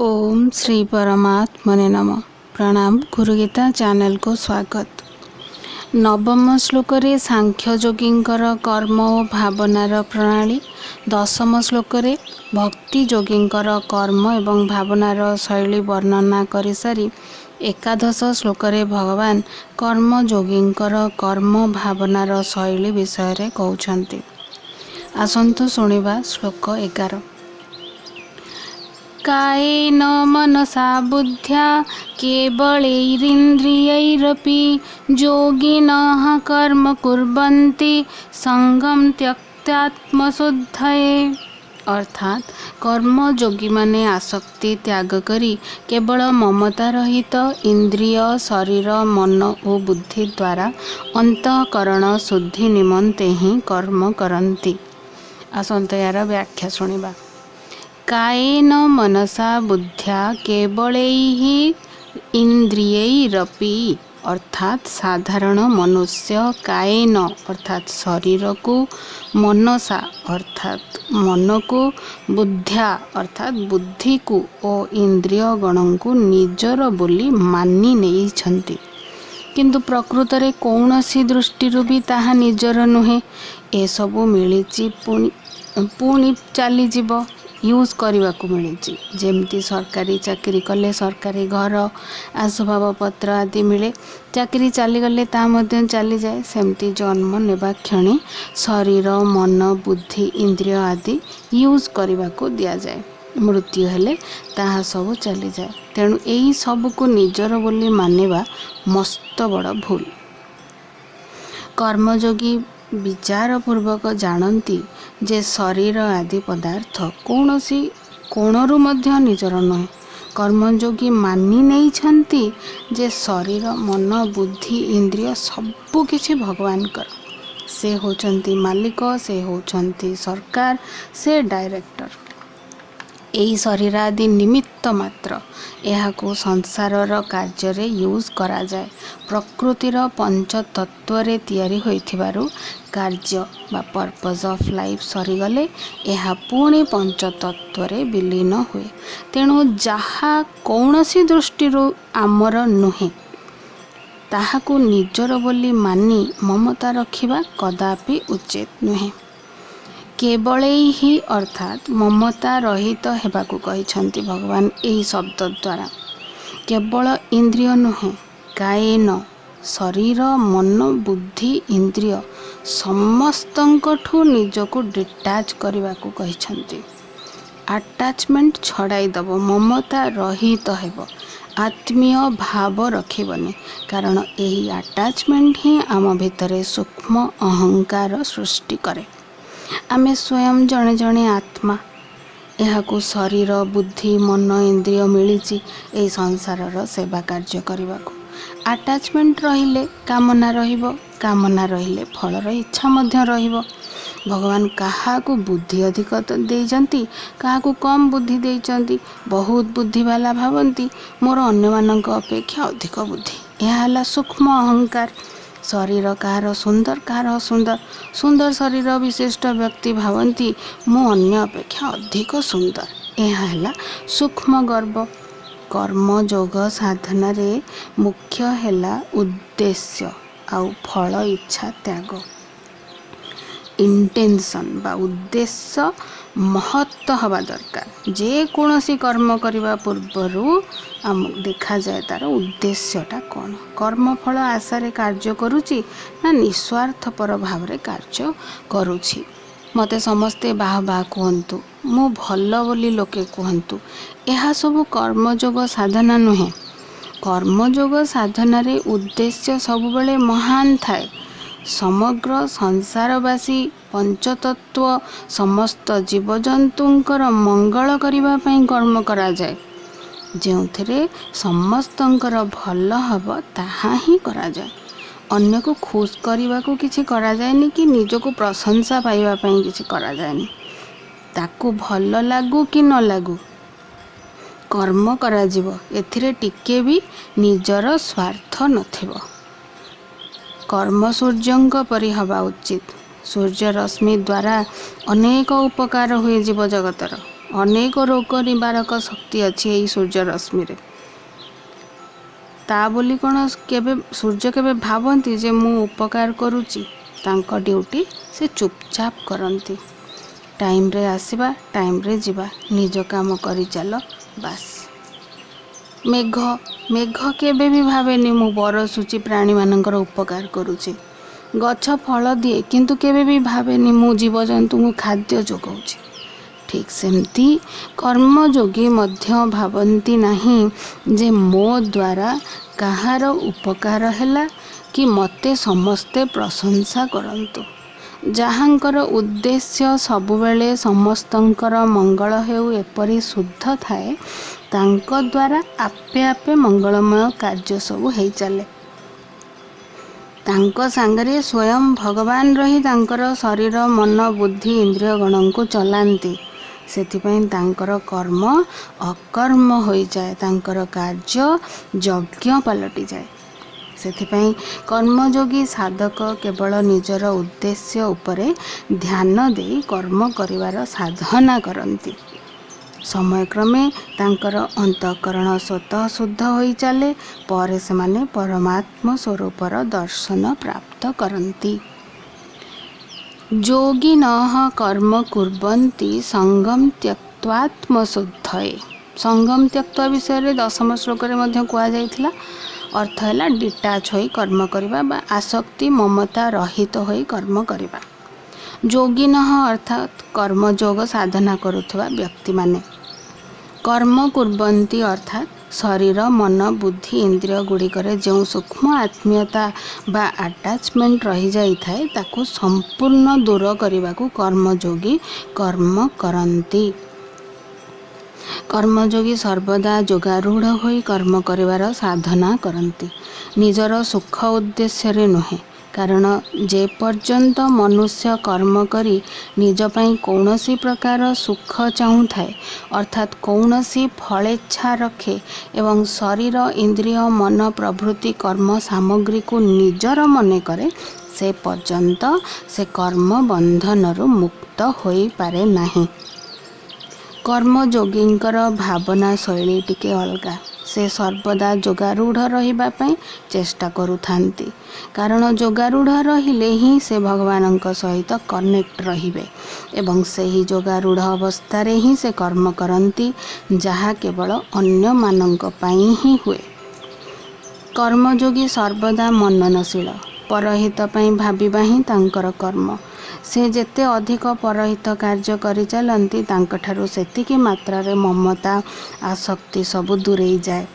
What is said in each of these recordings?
ओम श्री परमात्मने नमः। प्रणाम। गुरुगीता चैनल को स्वागत। नवम श्लोक रे सांख्य योगींकर कर्म और भावनार प्रणाली, दशम श्लोक रे भक्ति योगींकर कर्म एवं भावनार शैली वर्णना कर सारी एकादश श्लोक रे भगवान कर्म योगींकर कर्म भावनार शैली विषय कहउछन्ति। आसन्तु शुणिबा श्लोक 11। कायेन मनसा बुद्ध्या केवलैरिन्द्रियैरपि योगिनः कर्म कुर्वन्ति संगम त्यक्त्यात्मशुद्धये। अर्थात कर्म योगी माने आसक्ति त्याग करी केवल ममता रहित इंद्रिय शरीर मन और बुद्धि द्वारा अंतःकरण शुद्धि निमंते ही कर्म करन्ति। आसंत यार व्याख्या शुणिबा। कायेन मनसा बुद्ध्या केवलैः इंद्रियैरपि, अर्थात साधारण मनुष्य कायेन अर्थात शरीर को, मनसा अर्थात मन को, बुद्ध्या अर्थात बुद्धि को और इंद्रिय गण को निजर बोली मानि नेइछन्ति, किंतु प्रकृत रे कौनसी दृष्टि भी ताहा निजर नुहे। ए सबु मिलिछि पुणी चली जीव यूज करने को मिली। जेमती सरकारी चाकरी कले सरकारी घर आसबाब पत्र आदि मिले, चाकरी चलीगले ता मध्य चली जाए, सेमती जन्म नेबा क्षणी शरीर मन बुद्धि इंद्रिय आदि यूज करने को दिया जाए, मृत्यु हेले ताहा सब चली जाए। तेणु यही सब को निजर बोली मानिबा मस्त बड़ भूल। कर्मयोगी विचार पूर्वक जानती जे शरीर आदि पदार्थ कौनसी कोणरू मध्य निजर नुहे। कर्मयोगी मानि नेइछन्ति जे शरीर मन बुद्धि इंद्रिय सबु किछि भगवान कर। से होचन्ति मालिक, से होचन्ति सरकार, से डायरेक्टर। एही शरीर आदि निमित्त मात्र, एहाको संसारर कार्य यूज करा जाए। प्रकृतिर पंच तत्व रे तैयारी होइथिबारु कार्य बा पर्पज ऑफ लाइफ सरीगले एहा पुणी पंच तत्व रे विलीन हुए। तेणु जहा कौनसी दृष्टि आमर नुहे ताहाको निजर बोली मानी ममता रखिबा कदापि उचित नुहे। केवल ही अर्थात ममता रहित हेबाकु कहिछन्ति भगवान एही शब्द द्वारा। केवल इंद्रिय नुहे, कायेन शरीर मन बुद्धि इंद्रिय समस्तंकठू निजको डिटाच करबाकू कहिछन्ति। अटैचमेंट छड़ाई दब, ममता रहित हेब, आत्मीय भाव रखिबनी, कारण एही अटैचमेंट ही आम भितरे सूक्ष्म अहंकार सृष्टि करे। आमे स्वयं जणे जणे आत्मा, एहाकू शरीर बुद्धि मन इंद्रिय मिली ए संसारर सेवा कार्य करबाकू। अटैचमेंट रहिले कामना रहिबो, कामना रहिले फलर इच्छा मध्य रहिबो। भगवान काहाकू बुद्धि अधिक देइचन्ति, काहाकू कम बुद्धि देइचन्ति। बहुत बुद्धि वाला भावन्ति मोर अन्य मानक अपेक्षा अधिक बुद्धि। यह हला सूक्ष्म अहंकार। शरीर काହାର सुंदर काହାର असुंदर, सुंदर शरीर विशिष्ट व्यक्ति भावन्ति मु अन्य अपेक्षा अधिक सुंदर। यह है सूक्ष्म गर्व। कर्म योग साधना रे मुख्य है उद्देश्य आउ फल इच्छा त्याग। इंटेंशन बा उद्देश्य महत्व हवा दरकार। जे कोनोसी कर्म करने पूर्वरु आम देखा जाए तार उद्देश्यटा कौन। कर्म फल आशारे कार्य करुची ना निस्वार्थपर भाव रे कार्य करुची। मते समस्ते बाह बाह कहतु, मु भल बोली लोके कहतु, यह सब कर्मयोग साधना नुहे। कर्मयोग साधना रे उद्देश्य सबुबले महान थाए। समग्र संसारवासी पंचतत्व समस्त जीवजंतुंकर मंगल करिबा पई कर्म करा जाए। जेउथिरे समस्तंकर भल हब ताहा ही करा जाए। अन्य को खुश करने को किसी करा जाएनी कि निजको प्रशंसा पाइबा पई किसी करा जाएनी। ताकू भल लागू कि न लागू कर्म करा जिवो। एथिरे टिके भी निजर स्वार्थ नथिबो। कर्म सूर्यंक परि हवा उचित। सूर्य रश्मि द्वारा अनेक उपकार हुए जीव जगतर। अनेक रोग निवारक शक्ति अच्छी यही सूर्य रश्मि रे। ता बोली कौन केबे सूर्य केबे भावती जे मु उपकार करुची। तांको ड्यूटी से चुपचाप करती। टाइम रे आसीबा टाइम रे जीवा निज काम करी चल बास। मेघ मेघ केबे भी भावेनी मु बरसुची प्राणी मानकर उपकार करुची। गछ फल दिए किंतु केबे भी भावेनी मु जीवजंतु मु खाद्य जोगाऊची। ठीक सेमती कर्मयोगी मध्य भावती नहीं जे मो द्वारा कहार उपकार हैला कि मते समस्ते प्रशंसा करंतु। जहाँकर उद्देश्य सबुबेले समस्तंकर मंगल हेउ एपरी शुद्ध थाए तांको द्वारा आपे आपे मंगलमय कार्य सबु हेई चले। तांको सांगरे स्वयं भगवान रही तांकर शरीर मन बुद्धि इंद्रिय गण को चलांती। सेथिपाई तांकर कर्म अकर्म होई जाए, तांकर कार्य यज्ञ पलटि जाए। सेथिपाई कर्मयोगी साधक केवल निजर उद्देश्य उपरे ध्यान दे कर्म करिवार साधना करंती। समय क्रमे तांकर अंतःकरण स्वतः शुद्ध होई चले पर से माने परमात्म स्वरूपर दर्शन प्राप्त करंती। योगिनः कर्म कुर्वन्ति संगम त्यक्त्वात्मशुद्धये। संगम त्यक्त्वा विषय रे 10म श्लोक रे मध्य कुआ जाइथिला। अर्थ है डिटाच होई कर्म करिबा बा आसक्ति ममता रहित होई कर्म करिबा। योगिनः अर्थात कर्मयोग साधना करुथवा व्यक्ति माने। कर्म कुर्वन्ति अर्थात शरीर मन बुद्धि इंद्रिय गुड़िकर जो सूक्ष्म आत्मीयता बा अटैचमेंट रही जाई थाए ताकू संपूर्ण दूर करने को कर्मयोगी कर्म करंती। कर्मयोगी सर्वदा जोगारूढ़ होई कर्म करिवार साधना करंती। निजर सुख उद्देश्य रे नुहे। कारण जे पर्यंत मनुष्य कर्म करी निज पई कौनसी प्रकार सुख चाहू थाए अर्थात कौनसी फलेच्छा रखे एवं शरीर इंद्रिय मन प्रभृति कर्म सामग्री को निजर मने करे से पर्यंत से कर्म बंधनरु मुक्त होई पारे नाही। कर्मयोगींकर भावना शैली टिके अलगा। से सर्वदा जोगारूढ़ रहिबा पई चेष्टा करुथांती। कारण जोगारूढ़ रहिले ही से भगवान सहित कनेक्ट रहिबे एवं से ही जोगारूढ़ अवस्था रे ही से कर्म करंती जहा केवल अन्य मानंक पई ही हुए। कर्मयोगी सर्वदा मननशील परहित पई भाबिबा ही तांकर कर्म। से जेते अधिक परहित कार्य करि चलंती तांकठारु सेतिकी मात्रा रे ममता आसक्ति सबु दूरेई जाए।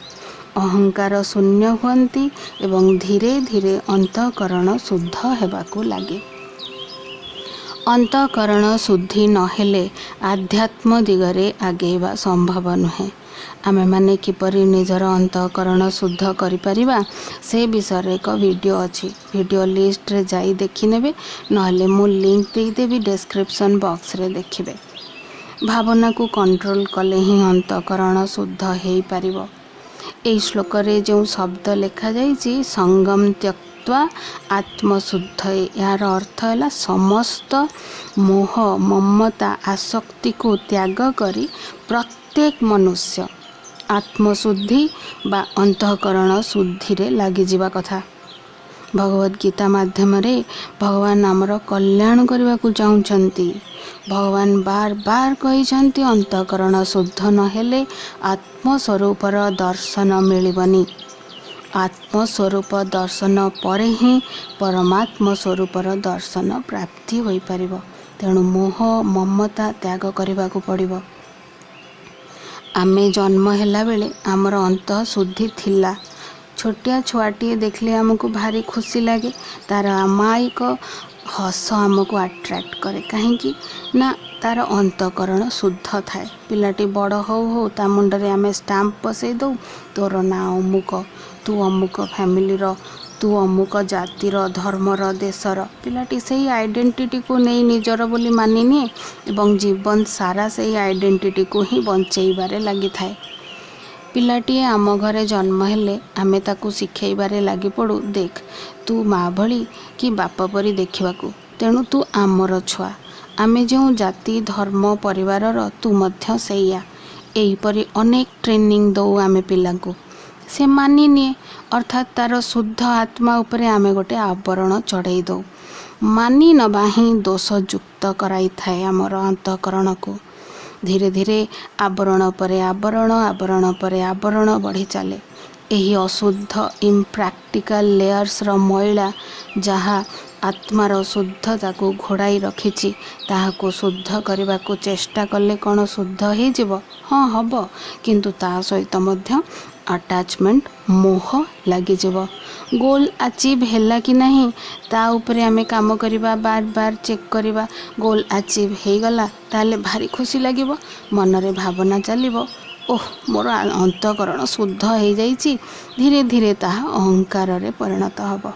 अहंकार शून्य हुअंती एवं धीरे धीरे अंतःकरण शुद्ध हेबाकू लागे। अंतःकरण शुद्धि नहेले आध्यात्म दिगरे आगेवा संभव नुहे। आमे माने किपरि निजर अंतःकरण शुद्ध करिपारिबा से विषय एक वीडियो अच्छी। वीडियो लिस्ट रे जाई देखि नेबे नहले मु लिंक दे देबी डिस्क्रिप्शन बॉक्स रे देखिबे। भावना को कंट्रोल कले ही अंतःकरण शुद्ध हेई पारिबो। एई श्लोक रे जो शब्द लिखा जाइछि संगम त्यक्त्वा आत्मशुद्धये यार अर्थ है समस्त मोह ममता आसक्ति को त्याग करी प्रत्येक मनुष्य आत्मशुद्धि बा अंतःकरण शुद्धि रे लागि जिबा कथा। भगवद गीता माध्यम रे भगवान आमर कल्याण करने को चाहते। भगवान बार बार कही अंतःकरण शुद्ध नहेले आत्मस्वरूपर दर्शन मिलबनी। आत्मस्वरूप दर्शन परे ही परमात्म स्वरूपर दर्शन प्राप्ति होई परिबो। तेणु मोह ममता त्याग करने को पड़िबो। आमे जन्म हैला बेले आमर अंतः शुद्धि थिला। छोटिया छुआटी देखले आमको भारी खुशी लगे। तार अमायिक हस आमको अट्रैक्ट करे कहीं ना तार अंतःकरण शुद्ध थाए। पिलाटी बड़ हो ता मुंडरे आमे स्टाम्प बसई दो तोर ना अमुक तू अमुक फैमिली रो तू अमुक जातिर धर्मर देशर। पिलाटी से आइडेंटिटी को नहीं निजर बोली मानि निए एवं जीवन सारा से आइडेंटिटी को ही बंचेबारे लगी थाए। पिलाटीए आम घरे जन्म हेले आमे ताकू शिखेबारे लगी पड़ू देख तू माँ भली कि बाप परी देखा। तेणु तू आमर छुआ आमे जो जाति धर्म परिवारर तू मध्य सैया एहीपरि अनेक ट्रेनिंग दौ आमे पिलांकु से मानि निए अर्थात तार शुद्ध आत्मा उपरे आमे गोटे आवरण चढ़ई दौ मानि नबा ही दोषयुक्त कराई थाए आमर अंतःकरण को धीरे धीरे आवरण परे आवरण आवरण परे आवरण बढ़ी चले यही अशुद्ध इम्प्राक्टिकल लेयर्स रो मैला जहाँ आत्मार शुद्धता को घोड़ाई रखिछि ताहाको शुद्ध करने को चेष्टा कले कौन शुद्ध हो जिवो हाँ हब किंतु ता सहित मध्य अटैचमेंट मोह लगी जीवो गोल अचीव हैला कि नहीं ता उपरे आमे काम करिबा बार बार चेक करिबा गोल अचीव हो गला ताले भारी खुशी लागिबो मनरे भावना चलिबो ओह मोर अंतःकरण शुद्ध हो जाइछि धीरे धीरे ताहा अहंकार रे परिणत हबो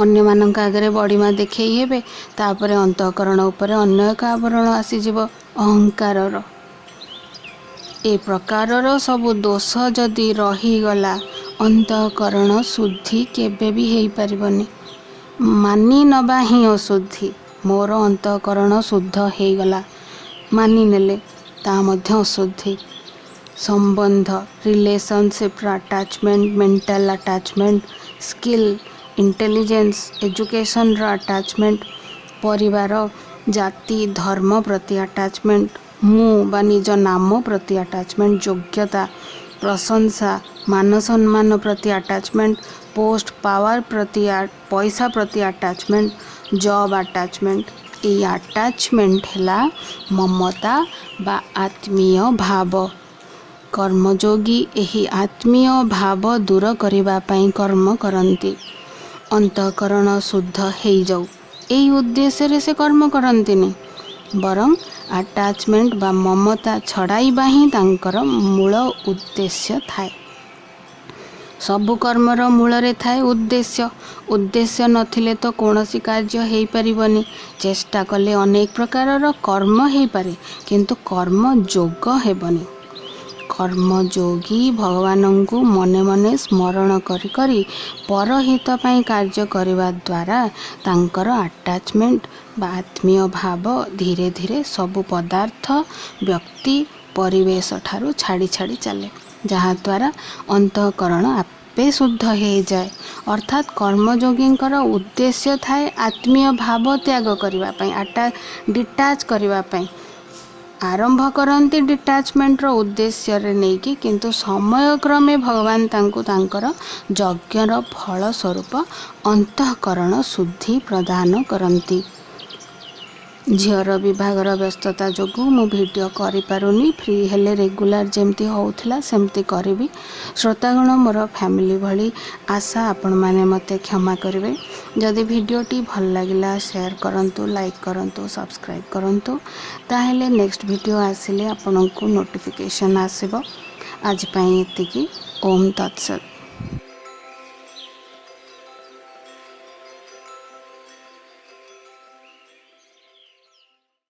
अन्य मानक आगे बड़ीमा देखई हेबे तापरे अंतःकरण उपरे अन्य एक आवरण आसीजिव अहंकार ए प्रकारर सबु दोष जदि रहीगला अंतःकरण शुद्धि केबे भी हेई परिबनी मानि नबा ही अशुद्धि मोर अंतःकरण शुद्ध हो गला मानि नेले ता मध्य अशुद्धि संबंध relationship attachment mental attachment skill intelligence education attachment परिवार जाति धर्म प्रति अटैचमेंट मु बा निज नाम प्रति अटैचमेंट योग्यता प्रशंसा मान सम्मान प्रति अटैचमेंट पोस्ट पावर प्रति पैसा प्रति अटैचमेंट जॉब अटैचमेंट ये अटैचमेंट है ममता बा आत्मीय भाव कर्मयोगी यही आत्मीय भाव दूर करने कर्म करती अंतःकरण शुद्ध हो जाऊ यही उद्देश्य से कर्म करंतिनी बरं अटैचमेंट बा ममता छड़ाइबा ही तांकर मूल उद्देश्य थाए सबु कर्मर मूल रे थाए उद्देश्य उद्देश्य नथिले तो कौनसी कार्य हो पारिबनी चेष्टा कले अनेक प्रकारर कर्म हो पारे किंतु कर्म जोग हेबनी कर्मयोगी भगवान को मने मने स्मरण करी करी परहित पई कार्य करने द्वारा तांकर अटैचमेंट बा आत्मीय भाव धीरे धीरे सबु पदार्थ व्यक्ति परिवेश ठारू छाड़ी छाड़ी चले जहाँ द्वारा अंतःकरण आपे शुद्ध हो जाए अर्थात कर्मयोगी उद्देश्य थाए आत्मीय भाव त्याग करने डिटाच करने आरंभ करती डिटाचमेंट रो उद्देश्य रे नहीं कि किंतु समय क्रमे भगवान तांको तांकर यज्ञर फल स्वरूप अंतःकरण शुद्धि प्रदान करती झीर विभागर व्यस्तता जोगु मु वीडियो करि पारुनी फ्री हेले रेगुलर जेमती होउथिला सेमती करिवि श्रोतागण मोर फैमिली भली आशा आपण माने मते क्षमा करिवे जदि वीडियोटी भल लागिला शेयर करंतु लाइक करंतु सब्सक्राइब करंतु ताहेले नेक्स्ट वीडियो आसिले आपनकु नोटिफिकेशन आसीबो आज पई एतिकी ओम तत्सत।